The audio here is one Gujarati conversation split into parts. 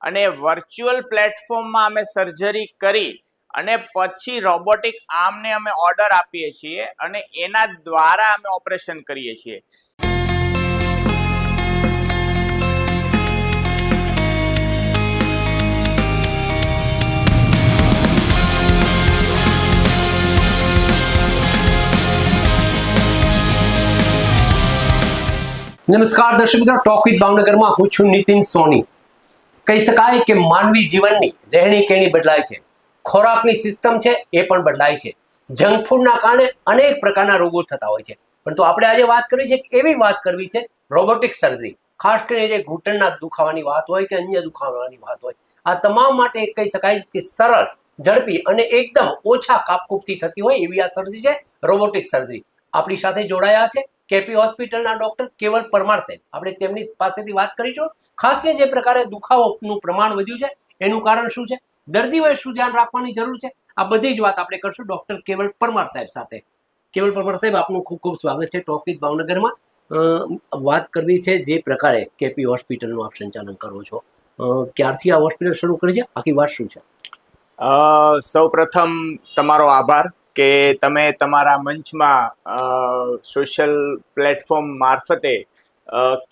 અને વર્ચ્યુઅલ પ્લેટફોર્મમાં અમે સર્જરી કરી અને પછી રોબોટિક આર્મને અમે ઓર્ડર આપીએ છીએ અને એના દ્વારા અમે ઓપરેશન કરીએ છીએ. નમસ્કાર દર્શક મિત્રો, ટોક વિથ ભાવનગરમાં હું છું નીતિન સોની. કહી શકાય કે માનવી જીવનની રહેણી કહેણી બદલાય છે, ખોરાકની સિસ્ટમ છે એ પણ બદલાય છે. જંક ફૂડના કારણે અનેક પ્રકારના રોગો થતા હોય છે, પરંતુ આપણે આજે વાત કરવી છે એવી વાત કરવી છે રોબોટિક સર્જરી. ખાસ કરીને જે ઘૂંટણના દુખાવાની વાત હોય કે અન્ય દુખાવાની વાત હોય, આ તમામ માટે કહી શકાય કે સરળ, ઝડપી અને એકદમ ઓછા કાપકૂપથી થતી હોય એવી આ સર્જરી છે રોબોટિક સર્જરી. આપણી સાથે જોડાયા છે કેપી હોસ્પિટલના ડોક્ટર કેવલ પરમાર સાહેબ. આપણે તેમની પાસેથી વાત કરીશું ખાસ કરીને જે પ્રકારે દુખાવોનું પ્રમાણ વધ્યું છે એનું કારણ શું છે, દર્દીઓએ શું ધ્યાન રાખવાની જરૂર છે, આ બધી જ વાત આપણે કરશું ડોક્ટર કેવલ પરમાર સાહેબ સાથે. કેવલ પરમાર સાહેબ, આપનું ખૂબ ખૂબ સ્વાગત છે ટોક વિથ ભાવનગરમાં. વાત કરવી છે જે પ્રકારે કેપી હોસ્પિટલનું આપ સંચાલન કરો છો, ક્યારથી આ હોસ્પિટલ શરૂ કરી છે, આખી વાત શું છે? સૌ પ્રથમ તમારો આભાર કે તમે તમારા મંચમાં સોશિયલ પ્લેટફોર્મ મારફતે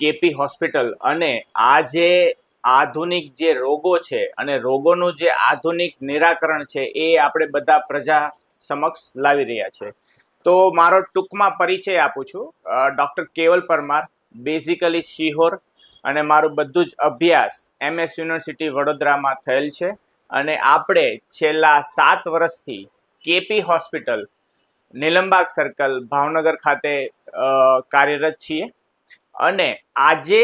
કેપી હોસ્પિટલ અને આ જે આધુનિક જે રોગો છે અને રોગોનું જે આધુનિક નિરાકરણ છે એ આપણે બધા પ્રજા સમક્ષ લાવી રહ્યા છે. તો મારો ટૂંકમાં પરિચય આપું છું. ડૉક્ટર કેવલ પરમાર, બેઝિકલી શિહોર, અને મારું બધું જ અભ્યાસ MS યુનિવર્સિટી વડોદરામાં થયેલ છે. અને આપણે છેલ્લા 7 વર્ષથી KP hospital, Nilambag circle, Bhavnagar ખાતે કાર્યરત છીએ. અને આજે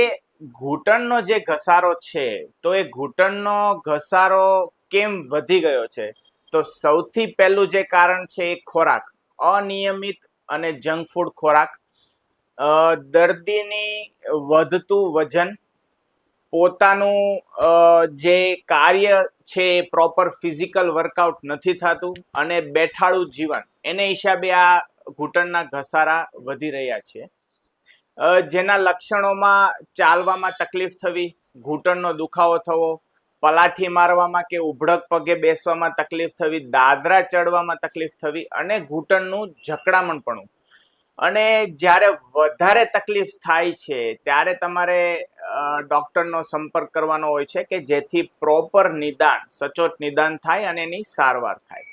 ઘૂંટણનો જે ઘસારો છે, તો એ ઘૂંટણનો ઘસારો કેમ વધી ગયો છે, તો સૌથી પહેલું જે કારણ છે એ ખોરાક, અનિયમિત અને જંક ફૂડ ખોરાક, દર્દીની વધતું વજન, પોતાનું જે કાર્ય છે એ પ્રોપર ફિઝિકલ વર્કઆઉટ નથી થતું અને બેઠાડું જીવન, એને હિસાબે આ ઘૂંટણના ઘસારા વધી રહ્યા છે. જેના લક્ષણોમાં ચાલવામાં તકલીફ થવી, ઘૂંટણનો દુખાવો થવો, પલાઠી મારવામાં કે ઉભડક પગે બેસવામાં તકલીફ થવી, દાદરા ચડવામાં તકલીફ થવી અને ઘૂંટણનું જકડામણપણું. અને જ્યારે વધારે તકલીફ થાય છે ત્યારે તમારે ડૉક્ટરનો સંપર્ક કરવાનો હોય છે કે જેથી પ્રોપર નિદાન, સચોટ નિદાન થાય અને એની સારવાર થાય.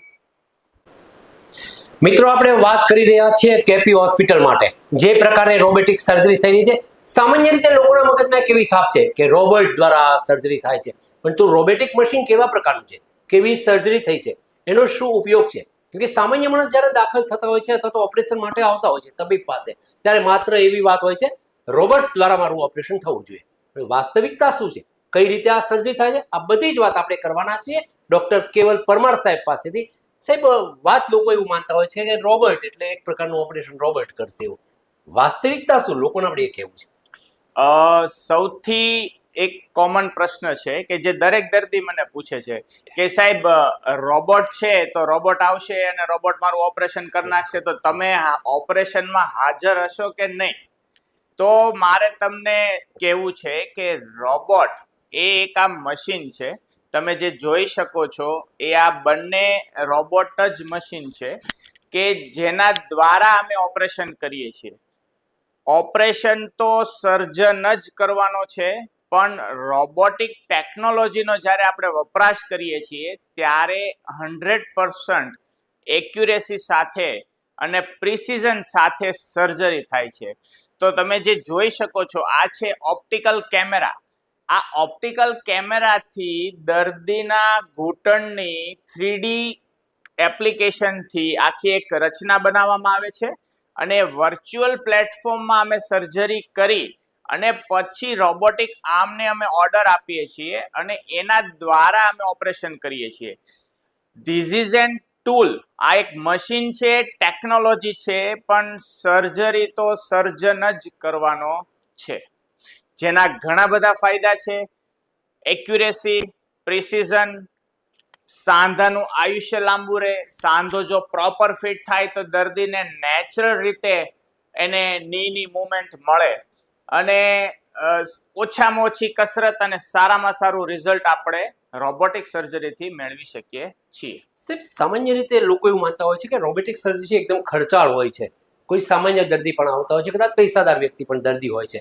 મિત્રો, આપણે વાત કરી રહ્યા છીએ કેપી હોસ્પિટલ માટે જે પ્રકારે રોબોટિક સર્જરી થઈ રહી છે. સામાન્ય રીતે લોકોના મગજમાં કેવી છાપ છે કે રોબોટ દ્વારા સર્જરી થાય છે, પરંતુ રોબોટિક મશીન કેવા પ્રકારનું છે, કેવી સર્જરી થઈ છે, એનો શું ઉપયોગ છે? કેમ કે સામાન્ય માણસ જ્યારે દાખલ થતા હોય છે અથવા તો ઓપરેશન માટે આવતા હોય છે તબીબ પાસે, ત્યારે માત્ર એવી વાત હોય છે રોબોટ દ્વારા મારું ઓપરેશન થવું જોઈએ. વાસ્તવિકતા શું છે, કઈ રીતે આ સર્જરી થાય છે, આ બધી જ વાત આપણે કરવાના છીએ ડોક્ટર કેવલ પરમાર સાહેબ પાસેથી. સાહેબ, વાત લોકો એવું માનતા હોય છે કે રોબોટ એટલે એક પ્રકારનું ઓપરેશન રોબોટ કરશે, એવું વાસ્તવિકતા શું, લોકોને આપણે એ કહેવું છે? સૌથી એક કોમન પ્રશ્ન છે કે જે દરેક દર્દી મને પૂછે છે કે સાહેબ, રોબોટ છે તો રોબોટ આવશે અને રોબોટ મારું ઓપરેશન કરી નાખશે, તો તમે ઓપરેશનમાં હાજર હશો કે નહીં? તો મારે તમને કહેવું છે કે રોબોટ એ એક આ મશીન છે. તમે જે જોઈ શકો છો એ આ બંને રોબોટ જ મશીન છે કે જેના દ્વારા અમે ઓપરેશન કરીએ છીએ. ઓપરેશન તો સર્જન જ કરવાનો છે, પણ રોબોટિક ટેકનોલોજીનો જ્યારે આપણે વપરાશ કરીએ છીએ ત્યારે 100% એક્યુરેસી સાથે અને પ્રિસિઝન સાથે સર્જરી થાય છે. તો તમે જે જોઈ શકો છો આ છે ઓપ્ટિકલ કેમેરા. આ ઓપ્ટિકલ કેમેરાથી દર્દીના ઘૂંટણની 3D એપ્લિકેશનથી આખી એક રચના બનાવવામાં આવે છે અને વર્ચ્યુઅલ પ્લેટફોર્મમાં અમે સર્જરી કરી અને પછી રોબોટિક આર્મને અમે ઓર્ડર આપીએ છીએ અને એના દ્વારા અમે ઓપરેશન કરીએ છીએ. This is an tool. આ એક મશીન છે, ટેકનોલોજી છે, પણ સર્જરી તો સર્જન જ કરવાનો છે. જેના ઘણા બધા ફાયદા છે: એક્યુરેસી, પ્રિસિઝન, સાંધાનું આયુષ્ય લાંબુ રહે. સાંધો જો પ્રોપર ફિટ થાય તો દર્દીને નેચરલ રીતે એને નીની મુવમેન્ટ મળે અને ઓછામાં ઓછી કસરત અને સારામાં સારું રિઝલ્ટ આપણે રોબોટિક સર્જરીથી મેળવી શકીએ છીએ. સાહેબ, સામાન્ય રીતે લોકો એવું માનતા હોય છે કે રોબોટિક સર્જરી એકદમ ખર્ચાળ હોય છે. કોઈ સામાન્ય દર્દી પણ આવતા હોય છે, કદાચ પૈસાદાર વ્યક્તિ પણ દર્દી હોય છે.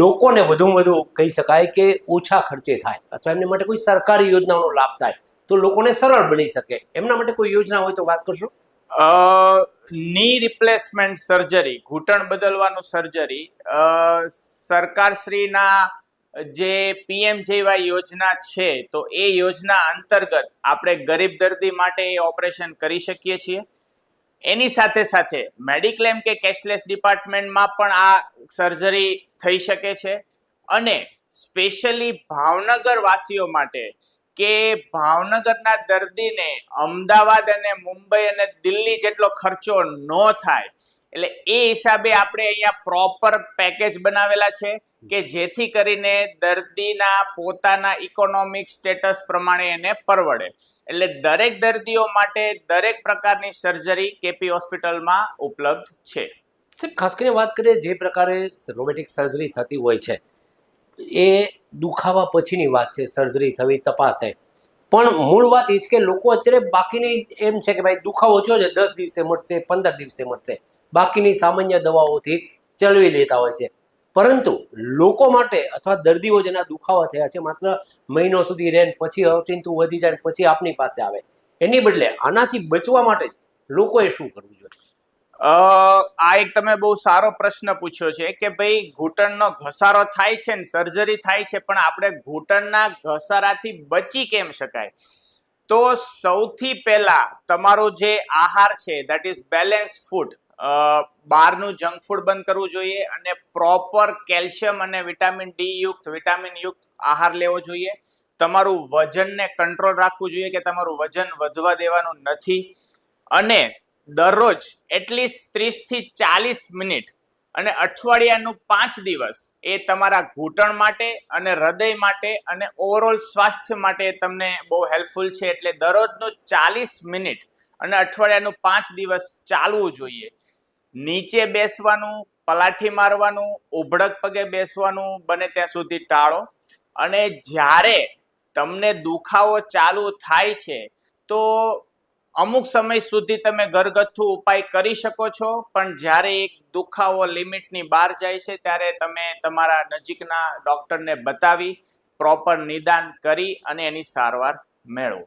લોકોને વધુમાં વધુ કહી શકાય કે ઓછા ખર્ચે થાય અથવા એમને માટે કોઈ સરકારી યોજનાનો લાભ થાય તો લોકોને સરળ બની શકે, એમના માટે કોઈ યોજના હોય તો વાત કરશો. ની રિપ્લેસમેન્ટ સર્જરી, ઘૂંટણ બદલવાનું સર્જરી, સરકારશ્રીના જે પીએમજેવાય યોજના છે તો એ યોજના અંતર્ગત આપણે ગરીબ દર્દી માટે એ ઓપરેશન કરી શકીએ છીએ. એની સાથે સાથે મેડિક્લેમ કે કેશલેસ ડિપાર્ટમેન્ટમાં પણ આ સર્જરી થઈ શકે છે. અને સ્પેશિયલી ભાવનગર વાસીઓ માટે કે ભાવનગરના દર્દીને અમદાવાદ અને મુંબઈ અને દિલ્હી જેટલો ખર્ચો ન થાય, એટલે એ હિસાબે આપણે અહીંયા પ્રોપર પેકેજ બનાવેલા છે કે જેથી કરીને દર્દીના પોતાના ઇકોનોમિક સ્ટેટસ પ્રમાણે એને પરવડે. એટલે દરેક દર્દીઓ માટે દરેક પ્રકારની સર્જરી કેપી હોસ્પિટલમાં ઉપલબ્ધ છે. સાહેબ, ખાસ કરીને વાત કરીએ જે પ્રકારે રોબોટિક સર્જરી થતી હોય છે એ દુખાવા પછીની વાત છે, સર્જરી થવી, તપાસ થાય. પણ મૂળ વાત એ છે કે લોકો અત્યારે બાકીની એમ છે કે ભાઈ દુખાવો થયો છે 10 દિવસે મળશે, 15 દિવસે મળશે, બાકીની સામાન્ય દવાઓથી ચલાવી લેતા હોય છે. પરંતુ લોકો માટે અથવા દર્દીઓ જેના દુખાવા થયા છે માત્ર મહિનો સુધી રહે પછી અચિંતું વધી જાય પછી આપની પાસે આવે, એની બદલે આનાથી બચવા માટે લોકોએ શું કરવું જોઈએ? આ એક તમે બહુ સારો પ્રશ્ન પૂછ્યો છે કે ભાઈ ઘૂંટણનો ઘસારો થાય છે ને સર્જરી થાય છે, પણ આપણે ઘૂંટણના ઘસારાથી બચી કેમ શકાય? તો સૌથી પહેલા તમારો જે આહાર છે દેટ ઇઝ બેલેન્સ ફૂડ, બહારનું જંક ફૂડ બંધ કરવું જોઈએ અને પ્રોપર કેલ્શિયમ અને વિટામિન ડી યુક્ત, વિટામિન યુક્ત આહાર લેવો જોઈએ. તમારું વજનને કંટ્રોલ રાખવું જોઈએ કે તમારું વજન વધવા દેવાનું નથી. અને દરરોજ એટલીસ્ટ 30 થી 40 મિનિટ અને અઠવાડિયાનું 5 દિવસ એ તમારા ઘૂંટણ માટે અને હૃદય માટે અને ઓવરઓલ સ્વાસ્થ્ય માટે તમને બહુ હેલ્પફુલ છે. એટલે દરરોજનું 40 મિનિટ અને અઠવાડિયાનું 5 દિવસ ચાલવું જોઈએ. નીચે બેસવાનું, પલાઠી મારવાનું, ઉભડક પગે બેસવાનું બને ત્યાં સુધી ટાળો. અને જ્યારે તમને દુખાવો ચાલુ થાય છે તો અમુક સમય સુધી તમે ઘરગથ્થુ ઉપાય કરી શકો છો, પણ જ્યારે એક દુખાવો લિમિટની બહાર જાય છે ત્યારે તમે તમારા નજીકના ડોક્ટરને બતાવી પ્રોપર નિદાન કરી અને એની સારવાર મેળવો.